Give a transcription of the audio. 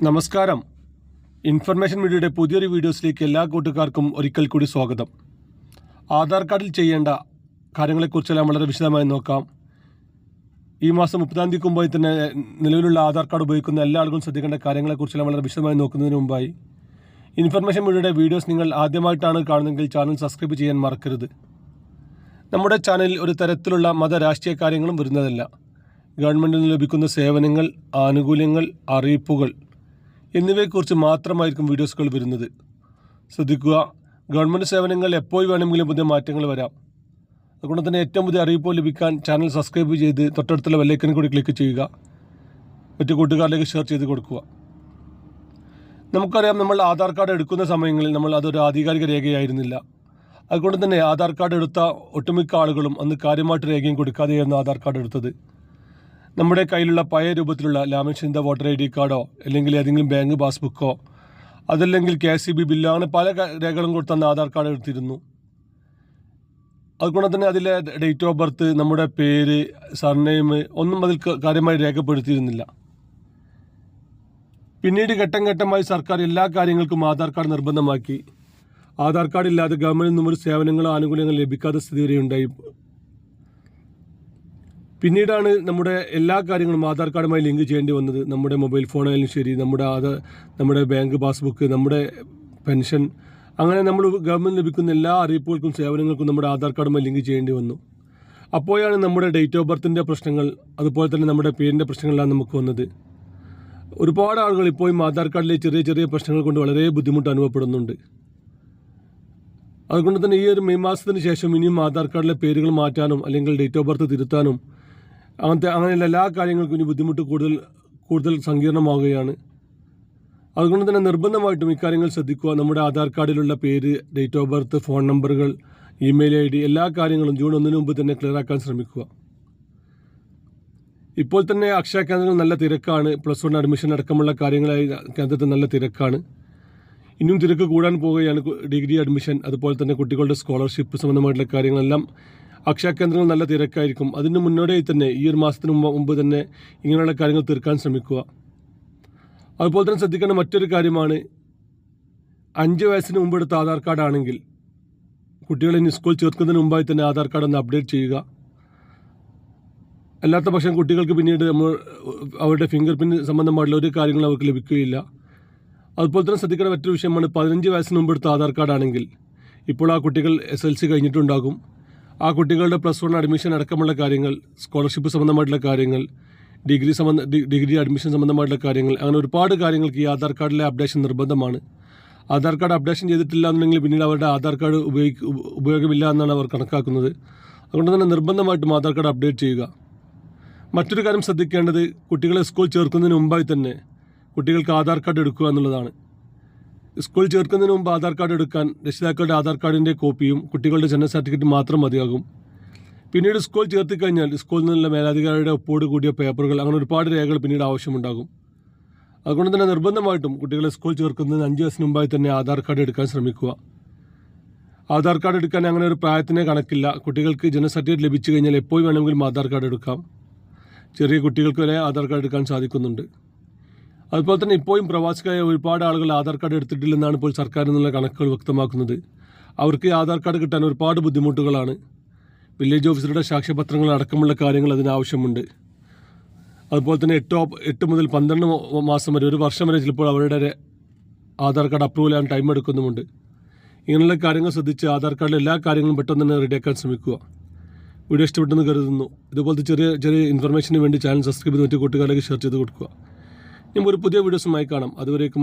നമസ്കാരം. ഇൻഫർമേഷൻ മീഡിയയുടെ പുതിയൊരു വീഡിയോസിലേക്ക് എല്ലാ കൂട്ടുകാർക്കും ഒരിക്കൽ കൂടി സ്വാഗതം. ആധാർ കാർഡിൽ ചെയ്യേണ്ട കാര്യങ്ങളെക്കുറിച്ചെല്ലാം വളരെ വിശദമായി നോക്കാം. ഈ മാസം 30-ാം തീയതിക്ക് മുമ്പായി തന്നെ നിലവിലുള്ള ആധാർ കാർഡ് ഉപയോഗിക്കുന്ന എല്ലാ ആളുകളും ശ്രദ്ധിക്കേണ്ട കാര്യങ്ങളെക്കുറിച്ചെല്ലാം വളരെ വിശദമായി നോക്കുന്നതിന് മുമ്പായി ഇൻഫർമേഷൻ മീഡിയയുടെ വീഡിയോസ് നിങ്ങൾ ആദ്യമായിട്ടാണ് കാണുന്നതെങ്കിൽ ചാനൽ സബ്സ്ക്രൈബ് ചെയ്യാൻ മറക്കരുത്. നമ്മുടെ ചാനലിൽ ഒരു തരത്തിലുള്ള രാഷ്ട്രീയ കാര്യങ്ങളും വരുന്നതല്ല. ഗവൺമെൻറ്റിൽ നിന്ന് ലഭിക്കുന്ന സേവനങ്ങൾ, ആനുകൂല്യങ്ങൾ, അറിയിപ്പുകൾ എന്നിവയെക്കുറിച്ച് മാത്രമായിരിക്കും വീഡിയോസുകൾ വരുന്നത്. ശ്രദ്ധിക്കുക, ഗവൺമെൻറ് സേവനങ്ങൾ എപ്പോൾ വേണമെങ്കിലും പുതിയ മാറ്റങ്ങൾ വരാം. അതുകൊണ്ട് തന്നെ ഏറ്റവും പുതിയ അറിയിപ്പുകൾ ലഭിക്കാൻ ചാനൽ സബ്സ്ക്രൈബ് ചെയ്ത് തൊട്ടടുത്തുള്ള ബെല്ലൈക്കൺ കൂടി ക്ലിക്ക് ചെയ്യുക. മറ്റു കൂട്ടുകാരിലേക്ക് ഷെയർ ചെയ്ത് കൊടുക്കുക. നമുക്കറിയാം, നമ്മൾ ആധാർ കാർഡ് എടുക്കുന്ന സമയങ്ങളിൽ നമ്മൾ അതൊരു ആധികാരിക രേഖയായിരുന്നില്ല. അതുകൊണ്ട് തന്നെ ആധാർ കാർഡ് എടുത്ത ഒട്ടുമിക്ക ആളുകളും അന്ന് കാര്യമായിട്ട് രേഖയും കൊടുക്കാതെയായിരുന്നു ആധാർ കാർഡ് എടുത്തത്. നമ്മുടെ കയ്യിലുള്ള പഴയ രൂപത്തിലുള്ള ലാമിനേഷൻ വോട്ടർ ID കാർഡോ അല്ലെങ്കിൽ ഏതെങ്കിലും ബാങ്ക് പാസ്ബുക്കോ അതല്ലെങ്കിൽ KCB ബില്ലോ അങ്ങനെ പല രേഖകളും കൊടുത്തന്ന് ആധാർ കാർഡ് എടുത്തിരുന്നു. അതുകൊണ്ട് തന്നെ അതിലെ ഡേറ്റ് ഓഫ് ബർത്ത്, നമ്മുടെ പേര്, സർനെയിം ഒന്നും അതിൽ കാര്യമായി രേഖപ്പെടുത്തിയിരുന്നില്ല. പിന്നീട് ഘട്ടം ഘട്ടമായി സർക്കാർ എല്ലാ കാര്യങ്ങൾക്കും ആധാർ കാർഡ് നിർബന്ധമാക്കി. ആധാർ കാർഡ് ഇല്ലാതെ ഗവൺമെൻറ്റിൽ നിന്നും ഒരു സേവനങ്ങളോ ആനുകൂല്യങ്ങളോ ലഭിക്കാത്ത സ്ഥിതി വരെ ഉണ്ടായി. പിന്നീടാണ് നമ്മുടെ എല്ലാ കാര്യങ്ങളും ആധാർ കാർഡുമായി ലിങ്ക് ചെയ്യേണ്ടി വന്നത്. നമ്മുടെ മൊബൈൽ ഫോണായാലും ശരി, നമ്മുടെ ബാങ്ക് പാസ്ബുക്ക്, നമ്മുടെ പെൻഷൻ, അങ്ങനെ നമ്മൾ ഗവൺമെൻറ് ലഭിക്കുന്ന എല്ലാ അറിയിപ്പുകൾക്കും സേവനങ്ങൾക്കും നമ്മുടെ ആധാർ കാർഡുമായി ലിങ്ക് ചെയ്യേണ്ടി വന്നു. അപ്പോഴാണ് നമ്മുടെ ഡേറ്റ് ഓഫ് ബർത്തിൻ്റെ പ്രശ്നങ്ങൾ, അതുപോലെ തന്നെ നമ്മുടെ പേരിൻ്റെ പ്രശ്നങ്ങളെല്ലാം നമുക്ക് വന്നത്. ഒരുപാട് ആളുകൾ ഇപ്പോഴും ആധാർ കാർഡിലെ ചെറിയ ചെറിയ പ്രശ്നങ്ങൾ കൊണ്ട് വളരെ ബുദ്ധിമുട്ട് അനുഭവപ്പെടുന്നുണ്ട്. അതുകൊണ്ട് തന്നെ ഈ ഒരു മെയ് മാസത്തിന് ശേഷം ഇനിയും ആധാർ കാർഡിലെ പേരുകൾ മാറ്റാനും അല്ലെങ്കിൽ ഡേറ്റ് ഓഫ് ബർത്ത് തിരുത്താനും അങ്ങനെയുള്ള എല്ലാ കാര്യങ്ങൾക്കും ഇനി ബുദ്ധിമുട്ട് കൂടുതൽ സങ്കീർണമാവുകയാണ്. അതുകൊണ്ട് തന്നെ നിർബന്ധമായിട്ടും ഇക്കാര്യങ്ങൾ ശ്രദ്ധിക്കുക. നമ്മുടെ ആധാർ കാർഡിലുള്ള പേര്, ഡേറ്റ് ഓഫ് ബർത്ത്, ഫോൺ നമ്പറുകൾ, ഇമെയിൽ ID എല്ലാ കാര്യങ്ങളും ജൂൺ 1 മുമ്പ് തന്നെ ക്ലിയർ ആക്കാൻ ശ്രമിക്കുക. ഇപ്പോൾ തന്നെ അക്ഷയ കേന്ദ്രങ്ങൾ നല്ല തിരക്കാണ്. +1 അഡ്മിഷൻ അടക്കമുള്ള കാര്യങ്ങളായി കേന്ദ്രത്തിൽ നല്ല തിരക്കാണ്. ഇനിയും തിരക്ക് കൂടാൻ പോവുകയാണ്. ഡിഗ്രി അഡ്മിഷൻ, അതുപോലെ തന്നെ കുട്ടികളുടെ സ്കോളർഷിപ്പ് സംബന്ധമായിട്ടുള്ള കാര്യങ്ങളെല്ലാം അക്ഷയ കേന്ദ്രങ്ങൾ നല്ല തിരക്കായിരിക്കും. അതിന് മുന്നോടിയായി തന്നെ ഈ ഒരു മാസത്തിന് മുമ്പ് തന്നെ ഇങ്ങനെയുള്ള കാര്യങ്ങൾ തീർക്കാൻ ശ്രമിക്കുക. അതുപോലെ തന്നെ ശ്രദ്ധിക്കേണ്ട മറ്റൊരു കാര്യമാണ്, 5 വയസ്സിന് മുമ്പ് എടുത്ത ആധാർ കാർഡ് ആണെങ്കിൽ കുട്ടികളെ ഇനി സ്കൂൾ ചേർക്കുന്നതിന് മുമ്പായി തന്നെ ആധാർ കാർഡ് ഒന്ന് അപ്ഡേറ്റ് ചെയ്യുക. അല്ലാത്ത പക്ഷം കുട്ടികൾക്ക് പിന്നീട് അവരുടെ ഫിംഗർ പ്രിൻറ്റ് സംബന്ധമായിട്ടുള്ള ഒരു കാര്യങ്ങളും അവർക്ക് ലഭിക്കുകയില്ല. അതുപോലെ തന്നെ ശ്രദ്ധിക്കേണ്ട മറ്റൊരു വിഷയമാണ്, 15 വയസ്സിന് മുമ്പ് എടുത്ത ആധാർ കാർഡ് ആണെങ്കിൽ ഇപ്പോൾ ആ കുട്ടികൾ SLC കഴിഞ്ഞിട്ടുണ്ടാകും. ആ കുട്ടികളുടെ +1 അഡ്മിഷൻ അടക്കമുള്ള കാര്യങ്ങൾ, സ്കോളർഷിപ്പ് സംബന്ധമായിട്ടുള്ള കാര്യങ്ങൾ, ഡിഗ്രി അഡ്മിഷൻ സംബന്ധമായിട്ടുള്ള കാര്യങ്ങൾ, അങ്ങനെ ഒരുപാട് കാര്യങ്ങൾക്ക് ഈ ആധാർ കാർഡിലെ അപ്ഡേഷൻ നിർബന്ധമാണ്. ആധാർ കാർഡ് അപ്ഡേഷൻ ചെയ്തിട്ടില്ല എന്നുണ്ടെങ്കിൽ പിന്നീട് അവരുടെ ആധാർ കാർഡ് ഉപയോഗമില്ല എന്നാണ് അവർ കണക്കാക്കുന്നത്. അതുകൊണ്ട് തന്നെ നിർബന്ധമായിട്ടും ആധാർ കാർഡ് അപ്ഡേറ്റ് ചെയ്യുക. മറ്റൊരു കാര്യം ശ്രദ്ധിക്കേണ്ടത്, കുട്ടികളെ സ്കൂൾ ചേർക്കുന്നതിന് മുമ്പായി തന്നെ കുട്ടികൾക്ക് ആധാർ കാർഡ് എടുക്കുക എന്നുള്ളതാണ്. സ്കൂൾ ചേർക്കുന്നതിന് മുമ്പ് ആധാർ കാർഡ് എടുക്കാൻ രക്ഷിതാക്കളുടെ ആധാർ കാർഡിൻ്റെ കോപ്പിയും കുട്ടികളുടെ ജനന സർട്ടിഫിക്കറ്റ് മാത്രം മതിയാകും. പിന്നീട് സ്കൂൾ ചേർത്തി കഴിഞ്ഞാൽ സ്കൂളിൽ നിന്നുള്ള മേലധികാരിയുടെ ഒപ്പോട് കൂടിയ പേപ്പറുകൾ, അങ്ങനെ ഒരുപാട് രേഖകൾ പിന്നീട് ആവശ്യമുണ്ടാകും. അതുകൊണ്ട് തന്നെ നിർബന്ധമായിട്ടും കുട്ടികളെ സ്കൂൾ ചേർക്കുന്നതിന് 5 വയസ്സിന് മുമ്പായി തന്നെ ആധാർ കാർഡ് എടുക്കാൻ ശ്രമിക്കുക. ആധാർ കാർഡ് എടുക്കാൻ അങ്ങനെ ഒരു പ്രായത്തിനെ കണക്കില്ല. കുട്ടികൾക്ക് ജനന സർട്ടിഫിക്കറ്റ് ലഭിച്ചു കഴിഞ്ഞാൽ എപ്പോൾ വേണമെങ്കിലും ആധാർ കാർഡ് എടുക്കാം. ചെറിയ കുട്ടികൾക്ക് വരെ ആധാർ കാർഡ് എടുക്കാൻ സാധിക്കുന്നുണ്ട്. അതുപോലെ തന്നെ ഇപ്പോഴും പ്രവാസികളായ ഒരുപാട് ആളുകൾ ആധാർ കാർഡ് എടുത്തിട്ടില്ലെന്നാണ് ഇപ്പോൾ സർക്കാരിൽ നിന്നുള്ള കണക്കുകൾ വ്യക്തമാക്കുന്നത്. അവർക്ക് ആധാർ കാർഡ് കിട്ടാൻ ഒരുപാട് ബുദ്ധിമുട്ടുകളാണ്. വില്ലേജ് ഓഫീസറുടെ സാക്ഷ്യപത്രങ്ങൾ അടക്കമുള്ള കാര്യങ്ങൾ അതിനാവശ്യമുണ്ട്. അതുപോലെ തന്നെ 8 മുതൽ 12 മാസം വരെ, 1 വർഷം വരെ ചിലപ്പോൾ അവരുടെ ആധാർ കാർഡ് അപ്രൂവൽ ചെയ്യാൻ ടൈം എടുക്കുന്നുമുണ്ട്. ഇങ്ങനെയുള്ള കാര്യങ്ങൾ ശ്രദ്ധിച്ച് ആധാർ കാർഡിലെ എല്ലാ കാര്യങ്ങളും പെട്ടെന്ന് തന്നെ റെഡിയാക്കാൻ ശ്രമിക്കുക. വീഡിയോ ഇഷ്ടപ്പെട്ടെന്ന് കരുതുന്നു. ഇതുപോലത്തെ ചെറിയ ഇൻഫർമേഷന് വേണ്ടി ചാനൽ സബ്സ്ക്രൈബ് ചെയ്ത് മറ്റു കൂട്ടുകാരിലേക്ക് ഷെയർ ചെയ്ത് കൊടുക്കുക. ഞാൻ ഒരു പുതിയ വീഡിയോസുമായി കാണാം. അതുവരേക്കും